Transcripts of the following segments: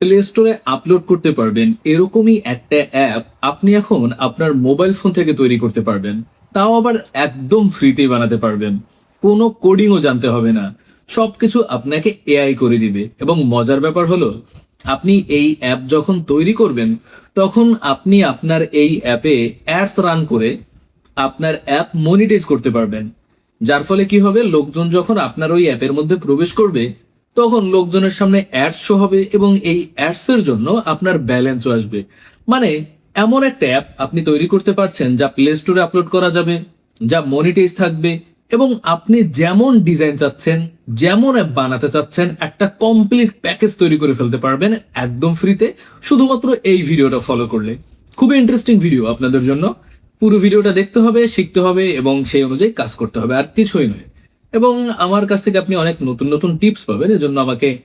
Play স্টোরে upload করতে পারবেন এরকমই একটা অ্যাপ আপনি এখন আপনার মোবাইল ফোন থেকে তৈরি করতে পারবেন। তাও আবার একদম ফ্রিতেই বানাতে পারবেন। কোনো কোডিংও জানতে হবে না। সবকিছু আপনাকে এআই করে দিবে এবং মজার ব্যাপার হলো আপনি এই অ্যাপ যখন তৈরি করবেন তখন আপনি আপনার এই অ্যাপে অ্যাডস রান করে আপনার অ্যাপ মনিটাইজ করতে পারবেন। যার ফলে কি হবে, লোকজন যখন আপনার ওই অ্যাপের মধ্যে প্রবেশ করবে তখন লোকজনের সামনে অ্যাডস শো হবে এবং এই অ্যাডস এর জন্য আপনার ব্যালেন্সও আসবে। মানে এমন একটা অ্যাপ আপনি তৈরি করতে পারছেন যা প্লে স্টোরে আপলোড করা যাবে, যা মনিটাইজ থাকবে এবং আপনি যেমন ডিজাইন চাচ্ছেন, যেমন অ্যাপ বানাতে চাচ্ছেন একটা কমপ্লিট প্যাকেজ তৈরি করে ফেলতে পারবেন একদম ফ্রিতে, শুধুমাত্র এই ভিডিওটা ফলো করলে। খুবই ইন্টারেস্টিং ভিডিও আপনাদের জন্য। পুরো ভিডিওটা দেখতে হবে, শিখতে হবে এবং সেই অনুযায়ী কাজ করতে হবে, আর কিছুই নয়। এবং আমার কাছ থেকে আপনি অনেক নতুন নতুন টিপস পাবেন, এজন্য আমাকে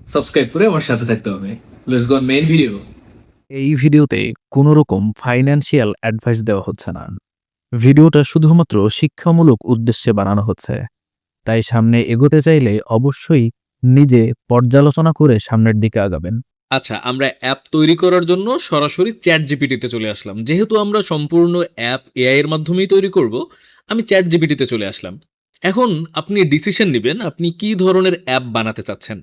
সাবস্ক্রাইব করে আমার সাথে থাকতে হবে। Let's go main video. এই ভিডিওতে কোনো রকম ফাইন্যান্সিয়াল অ্যাডভাইস দেওয়া হচ্ছে না। ভিডিওটা শুধুমাত্র শিক্ষামূলক উদ্দেশ্যে বানানো হচ্ছে। তাই সামনে এগোতে চাইলে অবশ্যই নিজে পর্যালোচনা করে সামনের দিকে আগাবেন। আচ্ছা, আমরা অ্যাপ তৈরি করার জন্য সরাসরি চ্যাট জিপিটিতে চলে আসলাম। যেহেতু আমরা সম্পূর্ণ অ্যাপ এআই এর মাধ্যমেই তৈরি করব, আমি চ্যাট জিপিটিতে চলে আসলাম। এখন আপনি ডিসিশন নিবেন আপনি কি ধরনের অ্যাপ বানাতে চাচ্ছেন।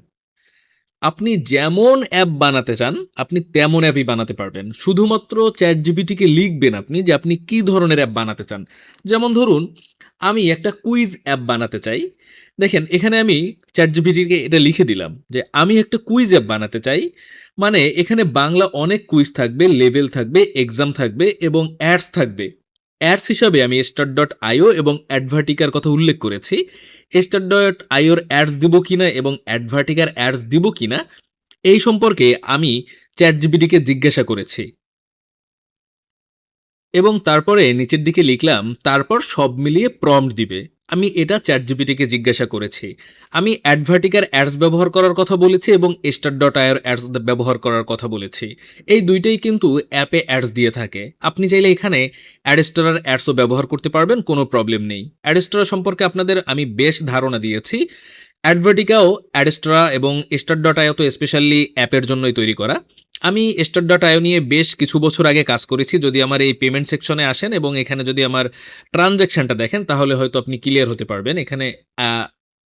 আপনি যেমন অ্যাপ বানাতে চান, আপনি তেমন অ্যাপই বানাতে পারবেন। শুধুমাত্র চ্যাট জিপিটিকে লিখবেন আপনি যে আপনি কি ধরনের অ্যাপ বানাতে চান। যেমন ধরুন, আমি একটা কুইজ অ্যাপ বানাতে চাই। দেখেন এখানে আমি চ্যাট জিপিটিকে এটা লিখে দিলাম যে আমি একটা কুইজ অ্যাপ বানাতে চাই। মানে এখানে বাংলা অনেক কুইজ থাকবে, লেভেল থাকবে, এক্সাম থাকবে এবং অ্যাডস থাকবে। অ্যাডস হিসাবে আমি স্টার.io এবং অ্যাডভার্টিকার কথা উল্লেখ করেছি। স্টার.ioর অ্যাডস দিব কিনা এবং অ্যাডভার্টিকার অ্যাডস দিব কিনা এই সম্পর্কে আমি চ্যাটজিপিটিকে জিজ্ঞাসা করেছি এবং তারপরে নিচের দিকে লিখলাম তারপর সব মিলিয়ে প্রম্পট দিবে। আমি এটা চ্যাটজিপিটিকে জিজ্ঞাসা করেছি। আমি অ্যাডভার্টিকার অ্যাডস ব্যবহার করার কথা বলেছি এবং স্টার.ioর অ্যাডস ব্যবহার করার কথা বলেছি। এই দুইটাই কিন্তু অ্যাপে অ্যাডস দিয়ে থাকে। আপনি চাইলে এখানে অ্যাডস্টোরার অ্যাডসও ব্যবহার করতে পারবেন, কোনো প্রবলেম নেই। অ্যাডস্টোরা সম্পর্কে আপনাদের আমি বেশ ধারণা দিয়েছি। অ্যাডভার্টিকাও অ্যাডস্ট্রা এবং স্টার.io তো স্পেশালি অ্যাপের জন্যই তৈরি করা। আমি স্টার.io নিয়ে বেশ কিছু বছর আগে কাজ করেছি। যদি আমার এই পেমেন্ট সেকশনে আসেন এবং এখানে যদি আমার ট্রানজ্যাকশনটা দেখেন তাহলে হয়তো আপনি ক্লিয়ার হতে পারবেন। এখানে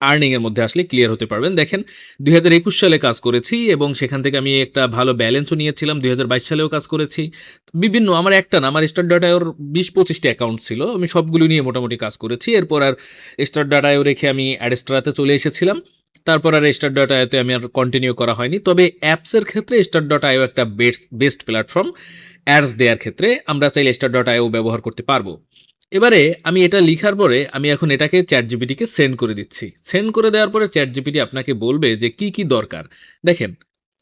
আর্নিং এর মধ্যে আসলে ক্লিয়ার হতে পারবেন। দেখেন ২০২১ সালে কাজ করেছি এবং সেখান থেকে আমি একটা ভালো ব্যালেন্সও নিয়েছিলাম। ২০২২ সালেও কাজ করেছি। বিভিন্ন আমার একটা না, আমার স্টার.ioর ২০-২৫ টা অ্যাকাউন্ট ছিল। আমি সবগুলো নিয়ে মোটামুটি কাজ করেছি। এরপর আর স্টার.io রেখে আমি অ্যাডস্ট্রাতে চলে এসেছিলাম। তারপর আর স্টার.ioতে আমি আর কন্টিনিউ করা হয়নি। তবে অ্যাপসের ক্ষেত্রে স্টার.io একটা বেস্ট প্ল্যাটফর্ম। অ্যাডস দেওয়ার ক্ষেত্রে আমরা চাইলে স্টার.io ব্যবহার করতে পারবো। এবারে আমি এটা লিখার পরে আমি এখন এটাকে চ্যাটজিপিটিকে সেন্ড করে দিচ্ছি। সেন্ড করে দেওয়ার পরে চ্যাটজিপিটি আপনাকে বলবে যে কি, কি দরকার। দেখেন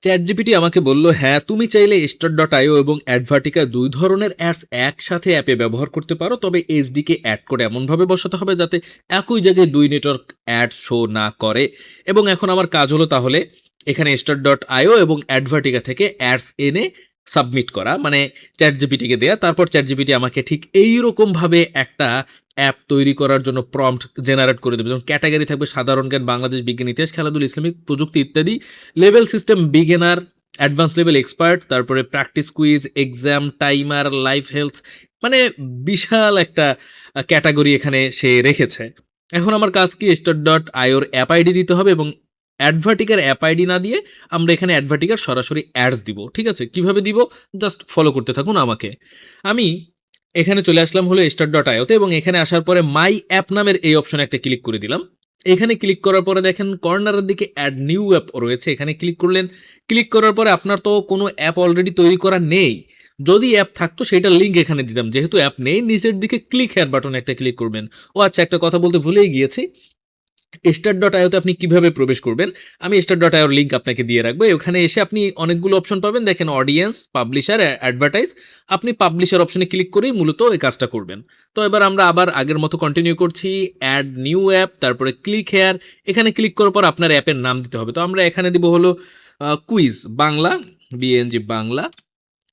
চ্যাটজিপিটি আমাকে বলল, "হ্যাঁ, তুমি চাইলে স্টার.io এবং অ্যাডভার্টিকা ২ ধরনের অ্যাডস একসাথে অ্যাপে ব্যবহার করতে পারো। তবে এসডিকে অ্যাড করে এমনভাবে বসাতে হবে যাতে একই জায়গায় ২ নেটওয়ার্ক অ্যাড শো না করে।" এবং এখন আমার কাজ হলো তাহলে এখানে স্টার.io এবং অ্যাডভার্টিকা থেকে অ্যাডস এনে সাবমিট করা, মানে চ্যাটজিপিটিকে দেয়া। তারপর চ্যাটজিপিটি আমাকে ঠিক এইরকমভাবে একটা অ্যাপ তৈরি করার জন্য প্রম্পট জেনারেট করে দেবে। যেমন ক্যাটেগরি থাকবে সাধারণ জ্ঞান, বাংলাদেশ, বিজ্ঞান, ইতিহাস, খেলাধুলা, ইসলামিক, প্রযুক্তি ইত্যাদি। Level system beginner, advance level expert, তারপরে practice quiz, exam, timer, life health, মানে বিশাল একটা ক্যাটেগরি এখানে সে রেখেছে। এখন আমার কাজ কি, স্টার.ioর অ্যাপ আইডি দিতে হবে এবং অ্যাডভার্টিকার অ্যাপ আইডি না দিয়ে আমরা এখানে অ্যাডভার্টিকার সরাসরি অ্যাডস দিব। ঠিক আছে? কিভাবে দিব? জাস্ট ফলো করতে থাকুন আমাকে। আমি এখানে চলে আসলাম হলো স্টার.ioতে এবং এখানে আসার পরে মাই অ্যাপ নামের এই অপশনে একটা ক্লিক করে দিলাম। এখানে ক্লিক করার পরে দেখেন কর্নারের দিকে অ্যাড নিউ অ্যাপ রয়েছে। এখানে ক্লিক করলেন। ক্লিক করার পরে আপনার তো কোনো অ্যাপ অলরেডি তৈরি করা নেই। যদি অ্যাপ থাকতো সেটার লিঙ্ক এখানে দিতাম। যেহেতু অ্যাপ নেই, নিচের দিকে ক্লিক হেয়ার বাটনে একটা ক্লিক করবেন। ও আচ্ছা, একটা কথা বলতে ভুলেই গিয়েছি। স্টার.ioতে আপনি কিভাবে প্রবেশ করবেন, আমি স্টার.ioর লিঙ্ক আপনাকে দিয়ে রাখবো। ওখানে এসে আপনি অনেকগুলো অপশন পাবেন। দেখেন অডিয়েন্স, পাবলিশার, অ্যাডভার্টাইজ। আপনি পাবলিশার অপশনে ক্লিক করেই মূলত এই কাজটা করবেন। তো এবার আমরা আবার আগের মতো কন্টিনিউ করছি। অ্যাড নিউ অ্যাপ, তারপরে ক্লিক হেয়ার। এখানে ক্লিক করার পর আপনার অ্যাপের নাম দিতে হবে। তো আমরা এখানে দিব হলো quiz Bangla, BNG Bangla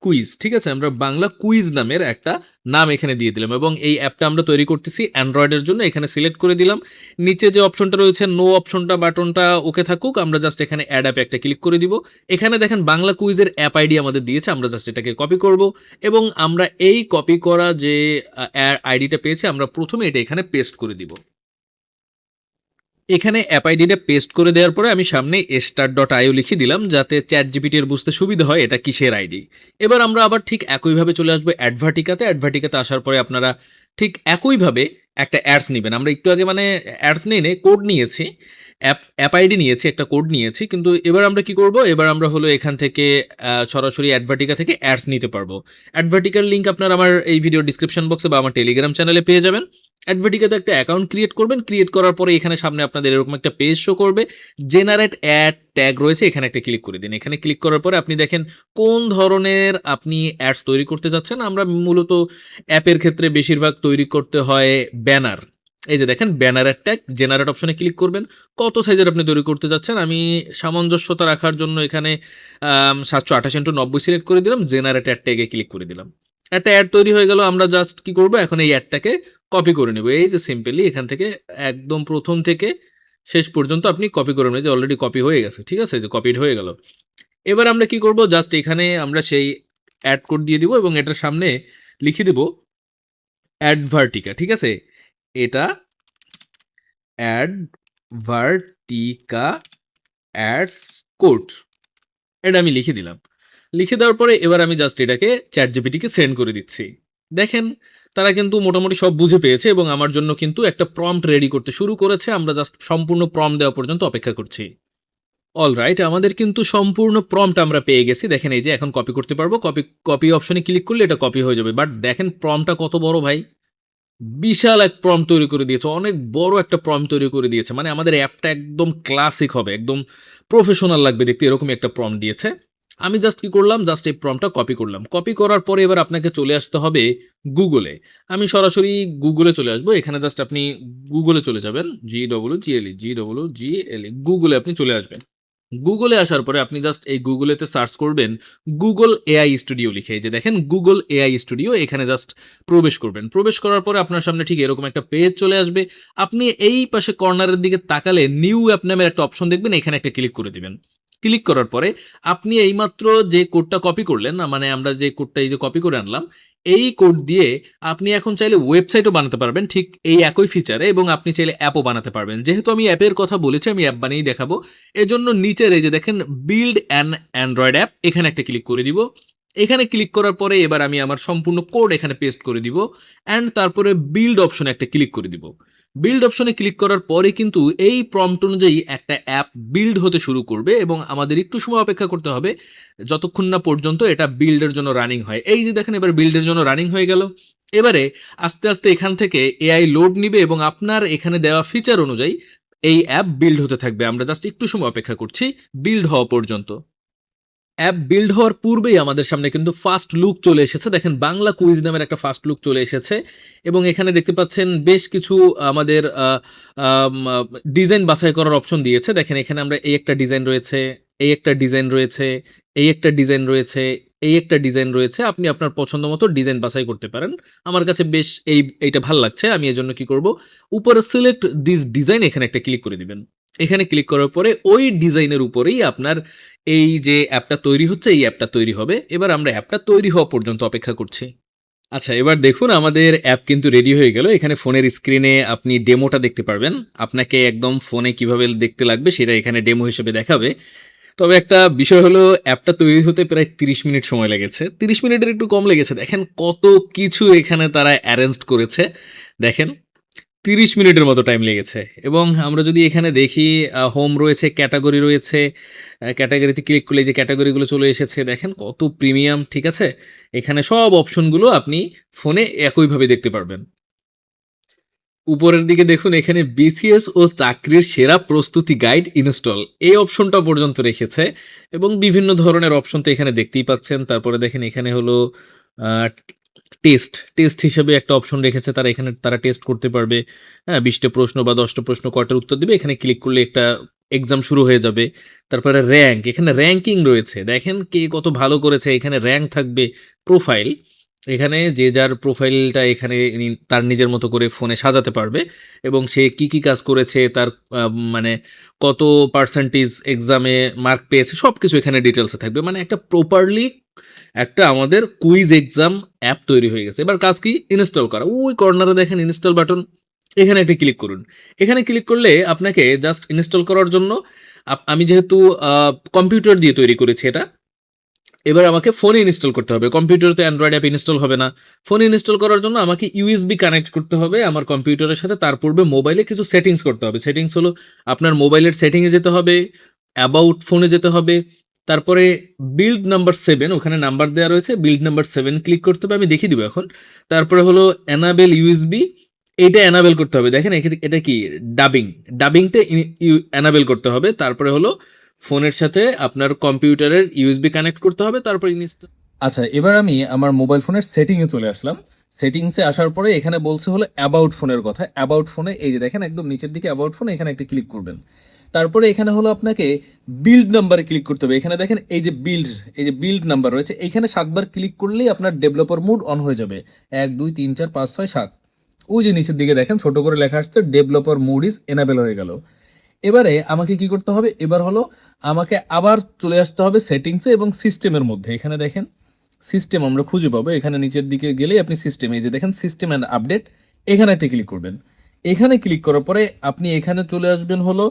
quiz, ঠিক আছে? আমরা বাংলা কুইজ নামের একটা নাম এখানে দিয়ে দিলাম এবং এই অ্যাপটা আমরা তৈরি করতেছি অ্যান্ড্রয়েডের জন্য। এখানে সিলেক্ট করে দিলাম। নিচে যে অপশনটা রয়েছে নো অপশনটা বাটনটা ওকে থাকুক। আমরা জাস্ট এখানে অ্যাড অ্যাপে একটা ক্লিক করে দিব। এখানে দেখেন বাংলা কুইজের অ্যাপ আইডি আমাদের দিয়েছে। আমরা জাস্ট এটাকে কপি করব এবং আমরা এই কপি করা যে আইডিটা পেয়েছি আমরা প্রথমে এটা এখানে পেস্ট করে দিব। এখানে অ্যাপ আইডিটা পেস্ট করে দেওয়ার পরে আমি সামনে start.io লিখে দিলাম যাতে ChatGPT এর বুঝতে সুবিধা হয় এটা কিসের আইডি। এবার আমরা আবার ঠিক একইভাবে চলে আসবো অ্যাডভার্টিকাতে। অ্যাডভার্টিকাতে আসার পরে আপনারা ঠিক একইভাবে একটা অ্যাডস নিবেন। আমরা একটু আগে মানে অ্যাডস নেই নে কোড নিয়েছি। অ্যাপ আইডি নিয়েছি, একটা কোড নিয়েছি। কিন্তু এবার আমরা কি করব? এবার আমরা হলো এখান থেকে সরাসরি অ্যাডভার্টিকা থেকে অ্যাডস নিতে পারবো। অ্যাডভার্টিকার লিংক আপনারা আমার এই ভিডিও ডেসক্রিপশন বক্সে বা আমার টেলিগ্রাম চ্যানেলে পেয়ে যাবেন। অ্যাডভার্টিকাতে একটা অ্যাকাউন্ট ক্রিয়েট করবেন। ক্রিয়েট করার পরে এখানে সামনে আপনাদের এরকম একটা পেজ শো করবে। জেনারেট অ্যাড ট্যাগ রয়েছে, এখানে একটা ক্লিক করে দিন। এখানে ক্লিক করার পরে আপনি দেখেন কোন ধরনের আপনি অ্যাডস তৈরি করতে যাচ্ছেন। আমরা মূলত অ্যাপের ক্ষেত্রে বেশিরভাগ তৈরি করতে হয় ব্যানার। এই যে দেখেন ব্যানার অ্যাড ট্যাগ, জেনারেট অপশনে ক্লিক করবেন। কত সাইজের আপনি তৈরি করতে যাচ্ছেন, আমি সামঞ্জস্যতা রাখার জন্য এখানে 728x90 সিলেক্ট করে দিলাম। জেনারেট অ্যাড ট্যাগে ক্লিক করে দিলাম। একটা অ্যাড তৈরি হয়ে গেল। আমরা জাস্ট কি করব? এখন এই অ্যাডটাকে কপি করে নেব। এই যে সিম্পলি এখান থেকে একদম প্রথম থেকে শেষ পর্যন্ত আপনি কপি করে নেবেন। যে অলরেডি কপি হয়ে গেছে, ঠিক আছে? যে কপিড হয়ে গেল। এবার আমরা কি করব? জাস্ট এখানে আমরা সেই অ্যাড কোড দিয়ে দিব এবং এটার সামনে লিখে দেব অ্যাডভার্টিকা, ঠিক আছে? এটা অ্যাডভার্টিকা অ্যাডস কোড, এটা আমি লিখে দিলাম। লিখে দেওয়ার পরে এবার আমি জাস্ট এটাকে ChatGPT-কে সেন্ড করে দিচ্ছি। দেখেন তারা কিন্তু মোটামুটি সব বুঝে পেয়েছে এবং আমার জন্য কিন্তু একটা প্রম্পট রেডি করতে শুরু করেছে। আমরা জাস্ট সম্পূর্ণ প্রম্পট দেওয়া পর্যন্ত অপেক্ষা করছি। অলরাইট, আমাদের কিন্তু সম্পূর্ণ প্রম্পট আমরা পেয়ে গেছি। দেখেন এই যে এখন কপি করতে পারবো। কপি অপশনে ক্লিক করলে এটা কপি হয়ে যাবে। বাট দেখেন প্রম্পটটা কত বড় ভাই! বিশাল এক প্রম্পট তৈরি করে দিয়েছে। অনেক বড় একটা প্রম্পট তৈরি করে দিয়েছে। মানে আমাদের অ্যাপটা একদম ক্লাসিক হবে, একদম প্রফেশনাল লাগবে দেখতে, এরকমই একটা প্রম্পট দিয়েছে। আমি জাস্ট কি করলাম? জাস্ট এই প্রম্পটটা কপি করলাম। কপি করার পরে এবার আপনাকে চলে আসতে হবে গুগলে। আমি সরাসরি গুগলে চলে আসবো। এখানে জাস্ট আপনি গুগলে চলে যাবেন। GWGLE গুগলে আপনি চলে আসবেন। গুগলে আসার পরে আপনি জাস্ট এই গুগলেতে সার্চ করবেন গুগল এআই স্টুডিও লিখে। এই যে দেখেন গুগল এআই স্টুডিও, এখানে জাস্ট প্রবেশ করবেন। প্রবেশ করার পরে আপনার সামনে ঠিক এরকম একটা পেজ চলে আসবে। আপনি এই পাশে কর্নারের দিকে তাকালে নিউ অ্যাপ নামের একটা অপশন দেখবেন, এখানে একটা ক্লিক করে দিবেন। ক্লিক করার পরে আপনি এইমাত্র যে কোডটা কপি করলেন, মানে আমরা যে কোডটা এই যে কপি করে আনলাম, এই কোড দিয়ে আপনি এখন চাইলে ওয়েবসাইটও বানাতে পারবেন ঠিক এই একই ফিচারে এবং আপনি চাইলে অ্যাপও বানাতে পারবেন। যেহেতু আমি অ্যাপের কথা বলেছি, আমি অ্যাপ বানিয়েই দেখাবো। এজন্য নিচের এই যে দেখেন বিল্ড অ্যান অ্যান্ড্রয়েড অ্যাপ, এখানে একটা ক্লিক করে দিব। এখানে ক্লিক করার পরে এবার আমি আমার সম্পূর্ণ কোড এখানে পেস্ট করে দিব অ্যান্ড তারপরে বিল্ড অপশনে একটা ক্লিক করে দিব। বিল্ড অপশনে ক্লিক করার পরে কিন্তু এই প্রম্পট অনুযায়ী একটা অ্যাপ বিল্ড হতে শুরু করবে এবং আমাদের একটু সময় অপেক্ষা করতে হবে যতক্ষণ না পর্যন্ত এটা বিল্ডের জন্য রানিং হয়। এই যে দেখেন এবার বিল্ডের জন্য রানিং হয়ে গেল। এবারে আস্তে আস্তে এখান থেকে এআই লোড নিবে এবং আপনার এখানে দেওয়া ফিচার অনুযায়ী এই অ্যাপ বিল্ড হতে থাকবে। আমরা জাস্ট একটু সময় অপেক্ষা করছি বিল্ড হওয়া পর্যন্ত। অ্যাপ বিল্ড হওয়ার পূর্বেই আমাদের সামনে কিন্তু ফার্স্ট লুক চলে এসেছে। দেখেন বাংলা কুইজ নামের একটা ফার্স্ট লুক চলে এসেছে এবং এখানে দেখতে পাচ্ছেন বেশ কিছু আমাদের ডিজাইন বাছাই করার অপশন দিয়েছে। দেখেন এখানে আমরা এই একটা ডিজাইন রয়েছে, এই একটা ডিজাইন রয়েছে, এই একটা ডিজাইন রয়েছে, এই একটা ডিজাইন রয়েছে। আপনি আপনার পছন্দ মতো ডিজাইন বাছাই করতে পারেন। আমার কাছে বেশ এইটা ভাল লাগছে। আমি এজন্য কি করব? উপরে সিলেক্ট দিস ডিজাইন, এখানে একটা ক্লিক করে দিবেন। এখানে ক্লিক করার পরে ওই ডিজাইনের উপরেই আপনার এই যে অ্যাপটা তৈরি হচ্ছে, এই অ্যাপটা তৈরি হবে। এবার আমরা অ্যাপটা তৈরি হওয়া পর্যন্ত অপেক্ষা করছি। আচ্ছা, এবার দেখুন আমাদের অ্যাপ কিন্তু রেডি হয়ে গেল। এখানে ফোনের স্ক্রিনে আপনি ডেমোটা দেখতে পারবেন। আপনাকে একদম ফোনে কিভাবে দেখতে লাগবে সেটা এখানে ডেমো হিসেবে দেখাবে। তবে একটা বিষয় হলো অ্যাপটা তৈরি হতে প্রায় ৩০ মিনিট সময় লেগেছে। ৩০ মিনিটের একটু কম লেগেছে। দেখেন কত কিছু এখানে তারা অ্যারেঞ্জড করেছে। দেখেন ৩০ মিনিটের মতো টাইম লেগেছে এবং আমরা যদি এখানে দেখি হোম রয়েছে, ক্যাটাগরি রয়েছে। ক্যাটাগরিতে ক্লিক করলে এই যে ক্যাটাগরিগুলো চলে এসেছে। দেখেন কত প্রিমিয়াম, ঠিক আছে? এখানে সব অপশনগুলো আপনি ফোনে একইভাবে দেখতে পারবেন। উপরের দিকে দেখুন এখানে বিসিএস ও চাকরির সেরা প্রস্তুতি গাইড ইনস্টল, এই অপশনটা পর্যন্ত রেখেছে এবং বিভিন্ন ধরনের অপশন তো এখানে দেখতেই পাচ্ছেন। তারপরে দেখেন এখানে হলো টেস্ট হিসেবে একটা অপশন রেখেছে তারা। এখানে তারা টেস্ট করতে পারবে। হ্যাঁ, ২০টা প্রশ্ন বা ১০টা প্রশ্ন কয়টার উত্তর দিবে, এখানে ক্লিক করলে একটা এক্সাম শুরু হয়ে যাবে। তারপরে র‍্যাংক, এখানে র‍্যাংকিং রয়েছে। দেখেন কে কত ভালো করেছে, এখানে র‍্যাংক থাকবে, প্রোফাইল। এখানে যে যার প্রোফাইলটা এখানে তার নিজের মতো করে ফোনে সাজাতে পারবে এবং সে কি কাজ করেছে, তার মানে কত পার্সেন্টেজ এক্সামে মার্ক পেয়েছে সবকিছু এখানে ডিটেইলসে থাকবে। মানে একটা প্রপারলি একটা আমাদের কুইজ এক্সাম অ্যাপ তৈরি হয়ে গেছে। এবার কাজ কি? ইনস্টল করা। ওই কর্নারে দেখেন ইনস্টল বাটন, এখানে একটা ক্লিক করুন। এখানে ক্লিক করলে আপনাকে জাস্ট ইনস্টল করার জন্য আমি যেহেতু কম্পিউটার দিয়ে তৈরি করেছি এটা, এবার আমাকে ফোনে ইনস্টল করতে হবে। কম্পিউটারে তো অ্যান্ড্রয়েড অ্যাপ ইনস্টল হবে না। ফোনে ইনস্টল করার জন্য আমাকে ইউএসবি কানেক্ট করতে হবে আমার কম্পিউটারের সাথে। তার পূর্বে মোবাইলে কিছু সেটিংস করতে হবে। সেটিংস হলো আপনার মোবাইলের সেটিংয়ে যেতে হবে, অ্যাবাউট ফোনে যেতে হবে। তারপরে বিল্ড নাম্বার 7 ওখানে নাম্বার দেওয়া রয়েছে। বিল্ড নাম্বার 7 ক্লিক করতে হবে। আমি দেখিয়ে দিব এখন। তারপরে হলো এনাবেল ইউএসবি, এইটা এনাবেল করতে হবে। দেখেন এটা কি? ডাবিং। ডাবিংটা এনাবেল করতে হবে। তারপরে হলো ফোনের সাথে আপনার কম্পিউটারের ইউএসবি কানেক্ট করতে হবে। তারপর ইনস্টল। আচ্ছা, এবার আমি আমার মোবাইল ফোনের সেটিংয়ে চলে আসলাম। সেটিংসে আসার পরে এখানে বলছে হলো অ্যাবাউট ফোনের কথা। অ্যাবাউট ফোনে এই যে দেখেন একদম নিচের দিকে অ্যাবাউট ফোনে, এখানে একটা ক্লিক করবেন। তারপরে এখানে হলো আপনাকে বিল্ড নাম্বারে ক্লিক করতে হবে। এখানে দেখেন এই যে বিল্ড নাম্বার রয়েছে, এইখানে 7 বার ক্লিক করলেই আপনার ডেভেলপার মোড অন হয়ে যাবে। 1 2 3 4 5 6 7, ওই যে নিচের দিকে দেখেন ছোট করে লেখা আসছে ডেভেলপার মোড ইজ এনাবেল হয়ে গেল। এবারে আমাকে কি করতে হবে? এবার হলো আমাকে আবার চলে আসতে হবে সেটিংসে এবং সিস্টেমের মধ্যে। এখানে দেখেন সিস্টেম আমরা খুঁজে পাবো। এখানে নিচের দিকে গেলেই আপনি সিস্টেম, এই যে দেখেন সিস্টেম অ্যান্ড আপডেট, এখানে একটা ক্লিক করবেন। এখানে ক্লিক করার পরে আপনি এখানে চলে আসবেন হলো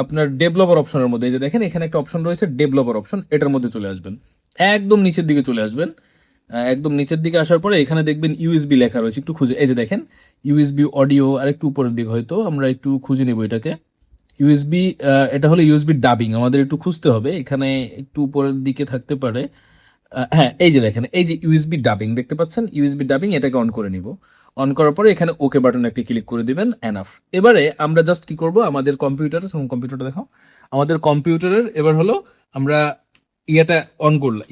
আপনার ডেভেলপার অপশনের মধ্যে। এই যে দেখেন এখানে একটা অপশন রয়েছে ডেভেলপার অপশন, এটার মধ্যে চলে আসবেন। একদম নিচের দিকে চলে আসবেন। একদম নিচের দিকে আসার পরে এখানে দেখবেন ইউএসবি লেখা রয়েছে, একটু খুঁজে, এই যে দেখেন ইউএসবি অডিও, আর একটু উপরের দিকে হয়তো আমরা একটু খুঁজে নেব এটাকে। ইউএসবি, এটা হলো ইউএসবি ডাবিং, আমাদের একটু খুঁজতে হবে, এখানে একটু উপরের দিকে থাকতে পারে। হ্যাঁ, এই যে দেখেন এই যে ইউএসবি ডাবিং দেখতে পাচ্ছেন, ইউএসবি ডাবিং, এটাকে অন করে নিব। অন করার পরে এখানে ওকে বাটন একটি ক্লিক করে দিবেন, এনাফ। এবারে আমরা জাস্ট কি করব, আমাদের কম্পিউটারটা দেখাও। আমাদের কম্পিউটারের এবার হলো আমরা ইয়েটা অন করলাম,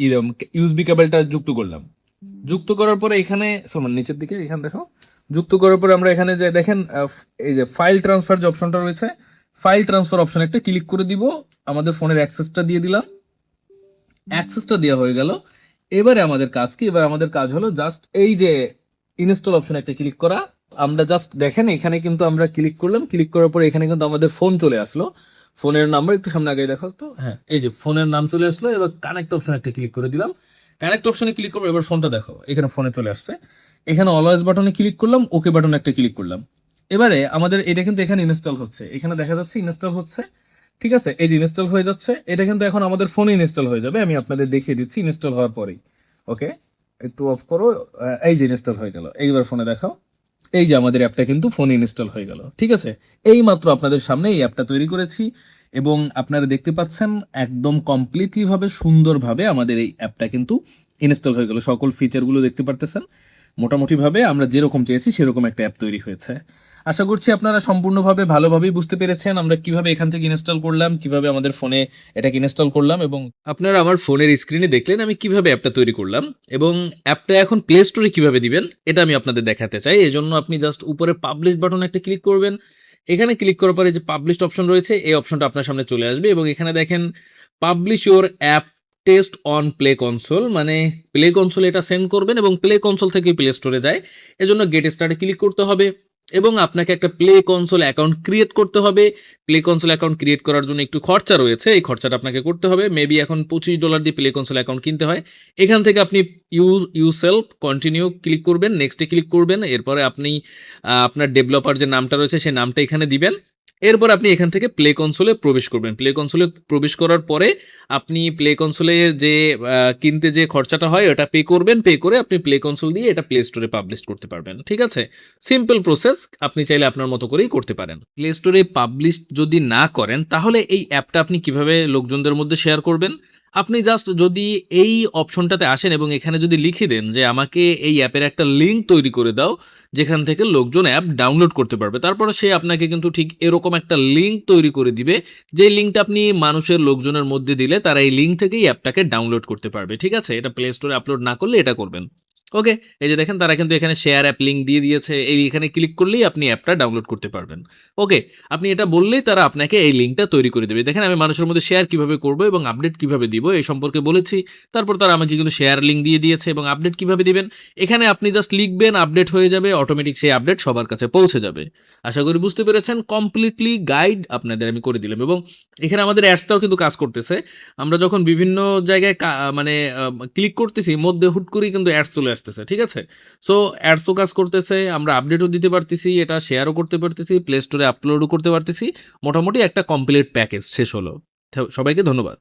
ইউএসবি কেবলটা যুক্ত করলাম। যুক্ত করার পরে এখানে নিচের দিকে এখানে দেখো, যুক্ত করার পরে আমরা এখানে যে দেখেন এই যে ফাইল ট্রান্সফার যে অপশনটা রয়েছে, ফাইল ট্রান্সফার অপশন একটা ক্লিক করে দিব। আমাদের ফোনের অ্যাক্সেসটা দিয়ে দিলাম, অ্যাক্সেসটা দেওয়া হয়ে গেল। এবারে আমাদের কাজ কি? এবার আমাদের কাজ হলো জাস্ট এই যে ইনস্টল অপশন একটা ক্লিক করা। আমরা জাস্ট দেখেন এখানে কিন্তু আমরা ক্লিক করলাম, ক্লিক করার পরে এখানে কিন্তু আমাদের ফোন চলে আসলো। ফোনের নাম্বার একটু সামনে আগে দেখো তো, হ্যাঁ এই যে ফোনের নাম চলে আসলো। এবার কানেক্ট অপশন একটা ক্লিক করে দিলাম। কানেক্ট অপশনে ক্লিক করবো, এবার ফোনটা দেখো এখানে ফোনে চলে আসছে। এখানে অলওয়েজ বাটনে ক্লিক করলাম, ওকে বাটনে একটা ক্লিক করলাম। এবারে আমাদের এটা কিন্তু এখানে ইনস্টল হচ্ছে, এখানে দেখা যাচ্ছে ইনস্টল হচ্ছে। ঠিক আছে, এই যে ইনস্টল হয়ে যাচ্ছে, এটা কিন্তু এখন আমাদের ফোনে ইনস্টল হয়ে যাবে। আমি আপনাদের দেখিয়ে দিচ্ছি ইনস্টল হওয়ার পরেই। ওকে, একটু অফ করো। এই যে ইনস্টল হয়ে গেল, এইবার ফোনে দেখাও। এই যে আমাদের অ্যাপটা কিন্তু ফোনে ইনস্টল হয়ে গেল। ঠিক আছে, এই মাত্র আপনাদের সামনে এই অ্যাপটা তৈরি করেছি এবং আপনারা দেখতে পাচ্ছেন একদম কমপ্লিটলি ভাবে সুন্দরভাবে আমাদের এই অ্যাপটা কিন্তু ইনস্টল হয়ে গেল। সকল ফিচারগুলো দেখতে পারতেছেন। মোটামুটিভাবে আমরা যেরকম চেয়েছি সেরকম একটা অ্যাপ তৈরি হয়েছে। আশা করছি আপনারা সম্পূর্ণভাবে ভালোভাবেই বুঝতে পেরেছেন আমরা কিভাবে এখান থেকে ইনস্টল করলাম, কিভাবে আমাদের ফোনে এটাকে ইনস্টল করলাম। এবং আপনারা আমার ফোনের স্ক্রিনে দেখলেন আমি কিভাবে অ্যাপটা তৈরি করলাম এবং অ্যাপটা এখন প্লে স্টোরে কিভাবে দিবেন এটা আমি আপনাদের দেখাতে চাই। এজন্য আপনি জাস্ট উপরে পাবলিশ বাটন একটা ক্লিক করবেন। এখানে ক্লিক করার পরে যে পাবলিশড অপশন রয়েছে এই অপশনটা আপনার সামনে চলে আসবে এবং এখানে দেখেন publish your app test on play console, মানে প্লে কনসোলে এটা সেন্ড করবেন এবং প্লে কনসোল থেকে প্লে স্টোরে যায়। এজন্য গেট স্টার্টে ক্লিক করতে হবে এবং আপনাকে একটা প্লে কনসোল অ্যাকাউন্ট ক্রিয়েট করতে হবে। প্লে কনসোল অ্যাকাউন্ট ক্রিয়েট করার জন্য একটু খরচা রয়েছে, এই খরচাটা আপনাকে করতে হবে। মেবি এখন $25 দিয়ে প্লে কনসোল অ্যাকাউন্ট কিনতে হয়। এখান থেকে আপনি ইউজ সেলফ কন্টিনিউ ক্লিক করবেন, নেক্সটে ক্লিক করবেন। এরপরে আপনি আপনার ডেভেলপার যে নামটা রয়েছে সেই নামটা এখানে দিবেন। এরপর আপনি এখান থেকে প্লে কনসোলে প্রবেশ করবেন। প্লে কনসোলে প্রবেশ করার পরে আপনি প্লে কনসোলে যে কিনতে যে খরচাটা হয় ওটা পে করবেন। পে করে আপনি প্লে কনসোল দিয়ে এটা প্লে স্টোরে পাবলিশ করতে পারবেন। ঠিক আছে, সিম্পল প্রসেস, আপনি চাইলে আপনার মতো করেই করতে পারেন। প্লে স্টোরে পাবলিশ যদি না করেন তাহলে এই অ্যাপটা আপনি কিভাবে লোকজনদের মধ্যে শেয়ার করবেন? আপনি জাস্ট যদি এই অপশনটাতে আসেন এবং এখানে যদি লিখে দেন যে আমাকে এই অ্যাপের একটা লিঙ্ক তৈরি করে দাও যেখান থেকে লোকজন অ্যাপ ডাউনলোড করতে পারবে, তারপরে সে আপনাকে কিন্তু ঠিক এরকম একটা লিঙ্ক তৈরি করে দিবে, যে লিঙ্কটা আপনি মানুষের লোকজনের মধ্যে দিলে তারা এই লিঙ্ক থেকেই অ্যাপটাকে ডাউনলোড করতে পারবে। ঠিক আছে, এটা প্লে স্টোরে আপলোড না করলে এটা করবেন। ওকে, এই যে দেখেন তারা কিন্তু এখানে শেয়ার অ্যাপ লিঙ্ক দিয়ে দিয়েছে। এই এখানে ক্লিক করলেই আপনি অ্যাপটা ডাউনলোড করতে পারবেন। ওকে, আপনি এটা বললেই তারা আপনাকে এই লিঙ্কটা তৈরি করে দেবে। দেখেন আমি মানুষের মধ্যে শেয়ার কিভাবে করব এবং আপডেট কিভাবে দিব এই সম্পর্কে বলেছি। তারপর তারা আমাকে কিন্তু শেয়ার লিঙ্ক দিয়ে দিয়েছে এবং আপডেট কিভাবে দিবেন, এখানে আপনি জাস্ট লিখবেন, আপডেট হয়ে যাবে, অটোমেটিক সেই আপডেট সবার কাছে পৌঁছে যাবে। আশা করি বুঝতে পেরেছেন। কমপ্লিটলি গাইড আপনাদের আমি করে দিলাম এবং এখানে আমাদের অ্যাডসটাও কিন্তু কাজ করতেছে। আমরা যখন বিভিন্ন জায়গায় মানে ক্লিক করতেছি মধ্যে হুট করেই কিন্তু অ্যাডস চলে আসতেছে। ঠিক আছে? সো অ্যাডসও কাজ করতেছে, আমরা আপডেটও দিতে পারতেছি, এটা শেয়ারও করতে পারতেছি, প্লে স্টোরে আপলোডও করতে পারতেছি। মোটামুটি একটা কমপ্লিট প্যাকেজ শেষ হলো। সবাইকে ধন্যবাদ।